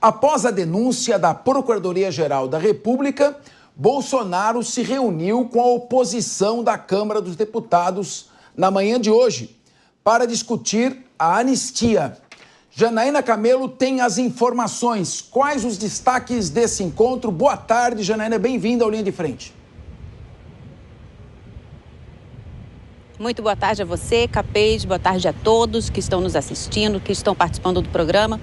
Após a denúncia da Procuradoria-Geral da República, Bolsonaro se reuniu com a oposição da Câmara dos Deputados na manhã de hoje para discutir a anistia. Janaína Camelo tem as informações. Quais os destaques desse encontro? Boa tarde, Janaína. Bem-vinda ao Linha de Frente. Muito boa tarde a você, Capês. Boa tarde a todos que estão nos assistindo, que estão participando do programa.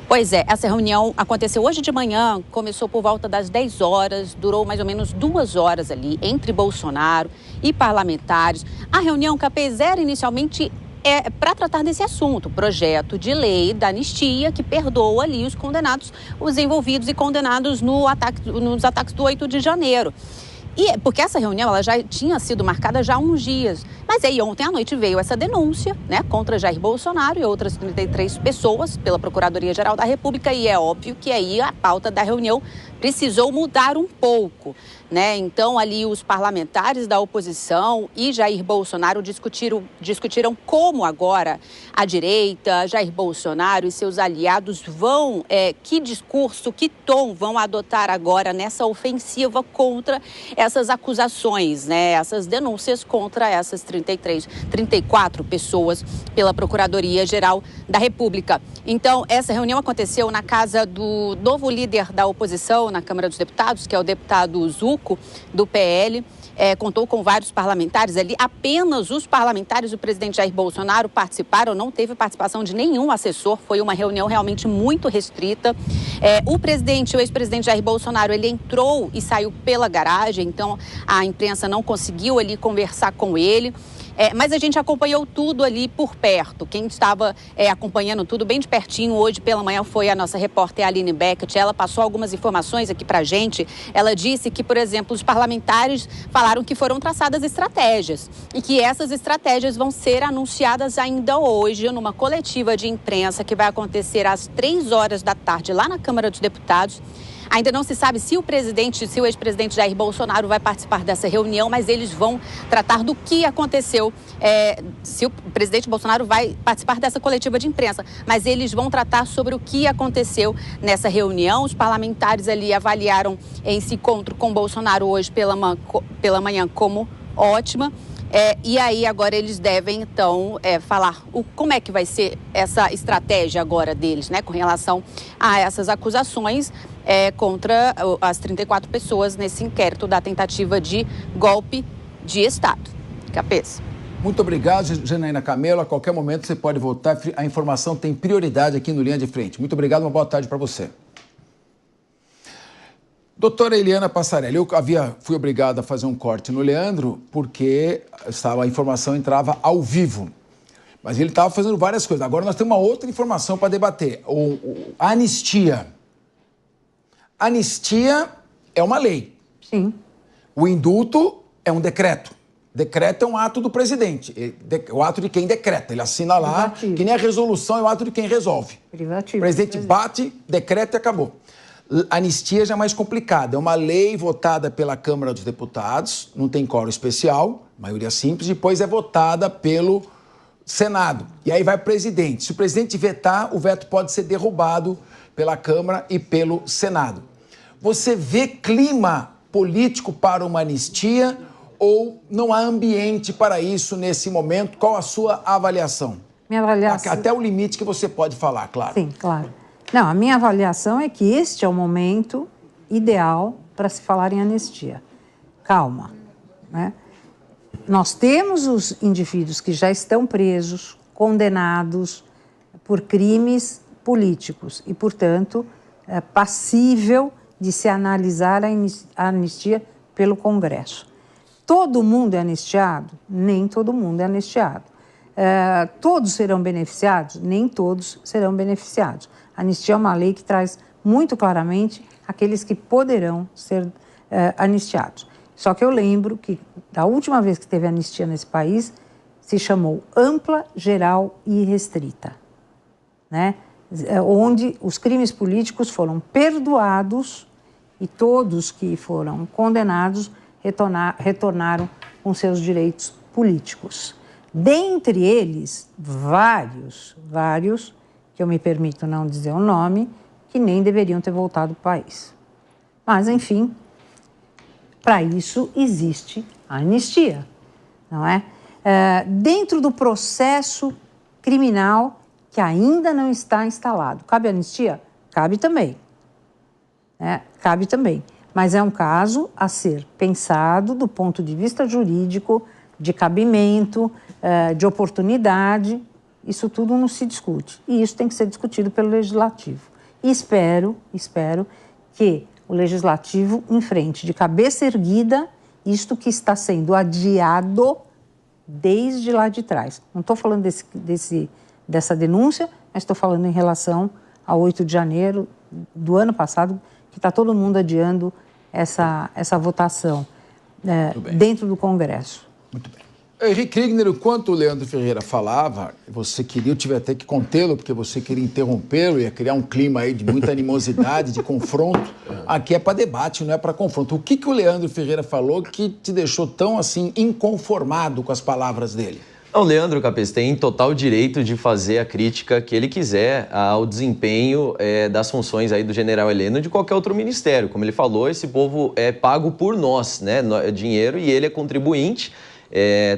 Pois é, essa reunião aconteceu hoje de manhã, começou por volta das 10 horas, durou mais ou menos 2 horas ali, entre Bolsonaro e parlamentares. A reunião, Capês, era inicialmente para tratar desse assunto, projeto de lei da anistia que perdoa ali os condenados, os envolvidos e condenados nos ataques do 8 de janeiro. E porque essa reunião ela já tinha sido marcada já há uns dias. Mas aí ontem à noite veio essa denúncia, né, contra Jair Bolsonaro e outras 33 pessoas pela Procuradoria-Geral da República, e é óbvio que aí a pauta da reunião precisou mudar um pouco, né? Então ali os parlamentares da oposição e Jair Bolsonaro discutiram como agora a direita, Jair Bolsonaro e seus aliados vão, que discurso, que tom vão adotar agora nessa ofensiva contra essas acusações, né? Essas denúncias contra essas 34 pessoas pela Procuradoria-Geral da República. Então, essa reunião aconteceu na casa do novo líder da oposição na Câmara dos Deputados, que é o deputado Zucco, do PL. Contou com vários parlamentares ali. Apenas os parlamentares do presidente Jair Bolsonaro participaram, não teve participação de nenhum assessor. Foi uma reunião realmente muito restrita. O ex-presidente Jair Bolsonaro, ele entrou e saiu pela garagem, então a imprensa não conseguiu ali conversar com ele. Mas a gente acompanhou tudo ali por perto. Quem estava acompanhando tudo bem de pertinho hoje pela manhã foi a nossa repórter Aline Beckett. Ela passou algumas informações aqui pra gente. Ela disse que, por exemplo, os parlamentares falaram que foram traçadas estratégias e que essas estratégias vão ser anunciadas ainda hoje numa coletiva de imprensa que vai acontecer às 3 horas da tarde lá na Câmara dos Deputados. Ainda não se sabe se o ex-presidente Jair Bolsonaro vai participar dessa reunião, mas eles vão tratar do que aconteceu, se o presidente Bolsonaro vai participar dessa coletiva de imprensa, mas eles vão tratar sobre o que aconteceu nessa reunião. Os parlamentares ali avaliaram esse encontro com Bolsonaro hoje pela manhã como ótima. E aí agora eles devem, então, falar como é que vai ser essa estratégia agora deles, né, com relação a essas acusações contra as 34 pessoas nesse inquérito da tentativa de golpe de Estado. Capês. Muito obrigado, Janaína Camelo. A qualquer momento você pode voltar. A informação tem prioridade aqui no Linha de Frente. Muito obrigado, uma boa tarde para você. Doutora Eliana Passarelli, eu fui obrigado a fazer um corte no Leandro porque a informação entrava ao vivo. Mas ele estava fazendo várias coisas. Agora nós temos uma outra informação para debater. A anistia. Anistia é uma lei. Sim. O indulto é um decreto. Decreto é um ato do presidente. O ato de quem decreta. Ele assina lá, privativo. Que nem a resolução é o ato de quem resolve. Privativo. O presidente bate, decreta e acabou. Anistia já é mais complicada. É uma lei votada pela Câmara dos Deputados, não tem quórum especial, maioria simples, depois é votada pelo Senado. E aí vai o presidente. Se o presidente vetar, o veto pode ser derrubado pela Câmara e pelo Senado. Você vê clima político para uma anistia ou não há ambiente para isso nesse momento? Qual a sua avaliação? Minha avaliação... Até o limite que você pode falar, claro. Sim, claro. Não, a minha avaliação é que este é o momento ideal para se falar em anistia. Calma, né? Nós temos os indivíduos que já estão presos, condenados por crimes políticos e, portanto, é passível de se analisar a anistia pelo Congresso. Todo mundo é anistiado? Nem todo mundo é anistiado. Todos serão beneficiados? Nem todos serão beneficiados. A anistia é uma lei que traz muito claramente aqueles que poderão ser anistiados. Só que eu lembro que da última vez que teve anistia nesse país, se chamou ampla, geral e restrita, né? Onde os crimes políticos foram perdoados e todos que foram condenados retornaram com seus direitos políticos. Dentre eles, vários, que eu me permito não dizer o nome, que nem deveriam ter voltado para o país. Mas, enfim, para isso existe a anistia, não é? Dentro do processo criminal que ainda não está instalado. Cabe anistia? Cabe também. Cabe também. Mas é um caso a ser pensado do ponto de vista jurídico, de cabimento, de oportunidade. Isso tudo não se discute. E isso tem que ser discutido pelo Legislativo. E espero que o Legislativo enfrente de cabeça erguida isto que está sendo adiado desde lá de trás. Não estou falando dessa denúncia, mas estou falando em relação a 8 de janeiro do ano passado, que está todo mundo adiando essa votação dentro do Congresso. Muito bem. Henrique Kriegner, enquanto o Leandro Ferreira falava, você queria, eu tive até que contê-lo, porque você queria interrompê-lo, ia criar um clima aí de muita animosidade, de confronto. Aqui é para debate, não é para confronto. O que o Leandro Ferreira falou que te deixou tão, assim, inconformado com as palavras dele? O Leandro Capês tem total direito de fazer a crítica que ele quiser ao desempenho das funções aí do general Heleno e de qualquer outro ministério. Como ele falou, esse povo é pago por nós, né? Dinheiro, e ele é contribuinte.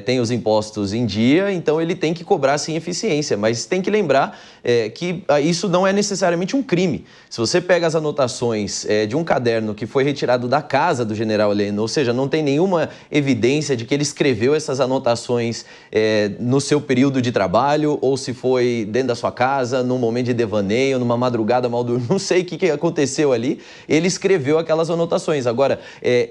Tem os impostos em dia, então ele tem que cobrar sem eficiência, mas tem que lembrar que isso não é necessariamente um crime. Se você pega as anotações de um caderno que foi retirado da casa do general Heleno, ou seja, não tem nenhuma evidência de que ele escreveu essas anotações no seu período de trabalho, ou se foi dentro da sua casa, num momento de devaneio, numa madrugada mal dormida, não sei o que aconteceu ali, ele escreveu aquelas anotações. Agora,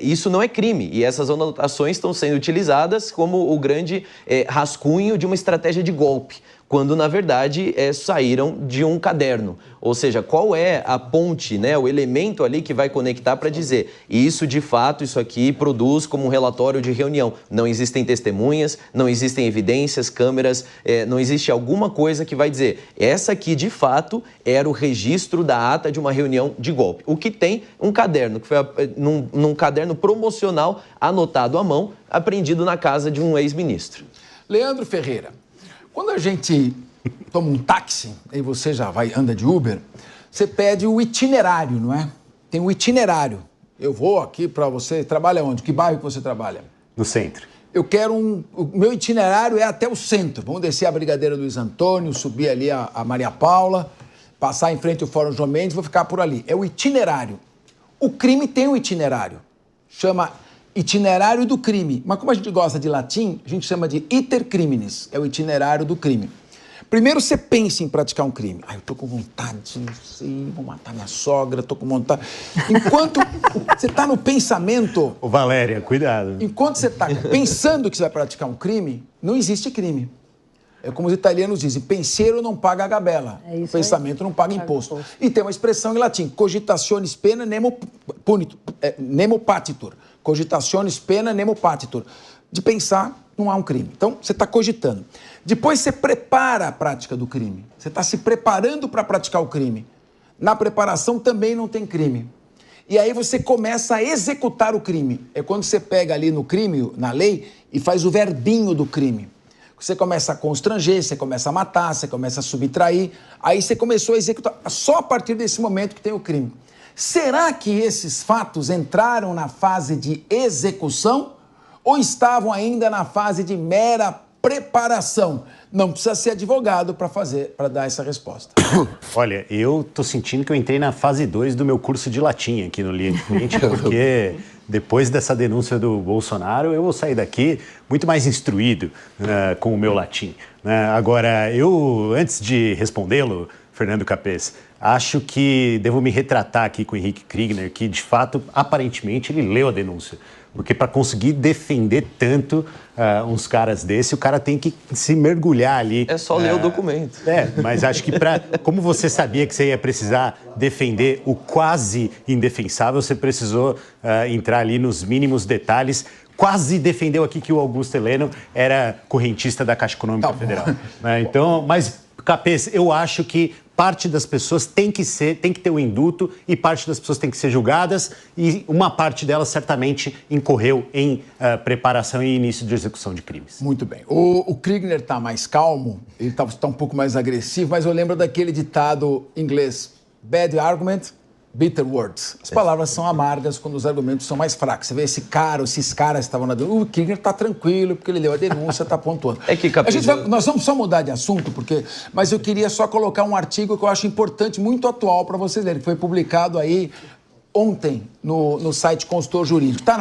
isso não é crime, e essas anotações estão sendo utilizadas como o grande rascunho de uma estratégia de golpe, quando, na verdade, saíram de um caderno. Ou seja, qual é a ponte, né, o elemento ali que vai conectar para dizer isso, de fato, isso aqui produz como um relatório de reunião. Não existem testemunhas, não existem evidências, câmeras, não existe alguma coisa que vai dizer essa aqui, de fato, era o registro da ata de uma reunião de golpe. O que tem um caderno, que foi num caderno promocional anotado à mão, apreendido na casa de um ex-ministro. Leandro Ferreira, quando a gente toma um táxi, e você já anda de Uber, você pede o itinerário, não é? Tem o itinerário. Eu vou aqui para você, trabalha onde? Que bairro que você trabalha? No centro. Eu quero o meu itinerário é até o centro. Vamos descer a Brigadeiro Luiz Antônio, subir ali a Maria Paula, passar em frente ao Fórum João Mendes, vou ficar por ali. É o itinerário. O crime tem um itinerário. Chama itinerário do crime. Mas como a gente gosta de latim, a gente chama de iter criminis. É o itinerário do crime. Primeiro você pensa em praticar um crime. Eu tô com vontade, não sei, vou matar minha sogra, tô com vontade. Enquanto você tá no pensamento... Ô, Valéria, cuidado. Enquanto você tá pensando que você vai praticar um crime, não existe crime. É como os italianos dizem, pensiero não paga a gabella. O pensamento não paga imposto. E tem uma expressão em latim, cogitationis pena nemo patitur. Cogitationis pena nemo patitur. De pensar, não há um crime. Então, você está cogitando. Depois, você prepara a prática do crime. Você está se preparando para praticar o crime. Na preparação também não tem crime. E aí você começa a executar o crime. É quando você pega ali no crime, na lei, e faz o verbinho do crime. Você começa a constranger, você começa a matar, você começa a subtrair. Aí você começou a executar. Só a partir desse momento que tem o crime. Será que esses fatos entraram na fase de execução ou estavam ainda na fase de mera preparação? Não precisa ser advogado para dar essa resposta. Olha, eu tô sentindo que eu entrei na fase 2 do meu curso de latim aqui no Linha de Frente, porque depois dessa denúncia do Bolsonaro, eu vou sair daqui muito mais instruído com o meu latim. Agora, antes de respondê-lo, Fernando Capês, acho que devo me retratar aqui com o Henrique Kriegner, que, de fato, aparentemente, ele leu a denúncia. Porque para conseguir defender tanto uns caras desse, o cara tem que se mergulhar ali. É só ler o documento. Mas acho que como você sabia que você ia precisar defender o quase indefensável, você precisou entrar ali nos mínimos detalhes. Quase defendeu aqui que o Augusto Heleno era correntista da Caixa Econômica Federal. Então, mas, Capês, eu acho que parte das pessoas tem que ter o induto e parte das pessoas tem que ser julgadas e uma parte delas certamente incorreu em preparação e início de execução de crimes. Muito bem. O Kriegner está mais calmo, ele está um pouco mais agressivo, mas eu lembro daquele ditado inglês, bad argument, bitter words. As palavras são amargas quando os argumentos são mais fracos. Você vê esses caras estavam na denúncia. O Kirchner está tranquilo, porque ele deu a denúncia, está pontuando. É que nós vamos só mudar de assunto, mas eu queria só colocar um artigo que eu acho importante, muito atual para vocês lerem, que foi publicado aí ontem no site Consultor Jurídico. Tá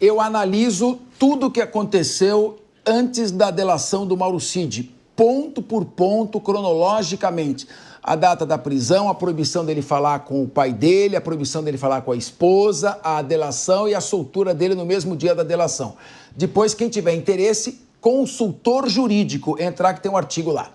eu analiso tudo o que aconteceu antes da delação do Mauro Cid, ponto por ponto, cronologicamente. A data da prisão, a proibição dele falar com o pai dele, a proibição dele falar com a esposa, a delação e a soltura dele no mesmo dia da delação. Depois, quem tiver interesse, Consultor Jurídico, entrar que tem um artigo lá.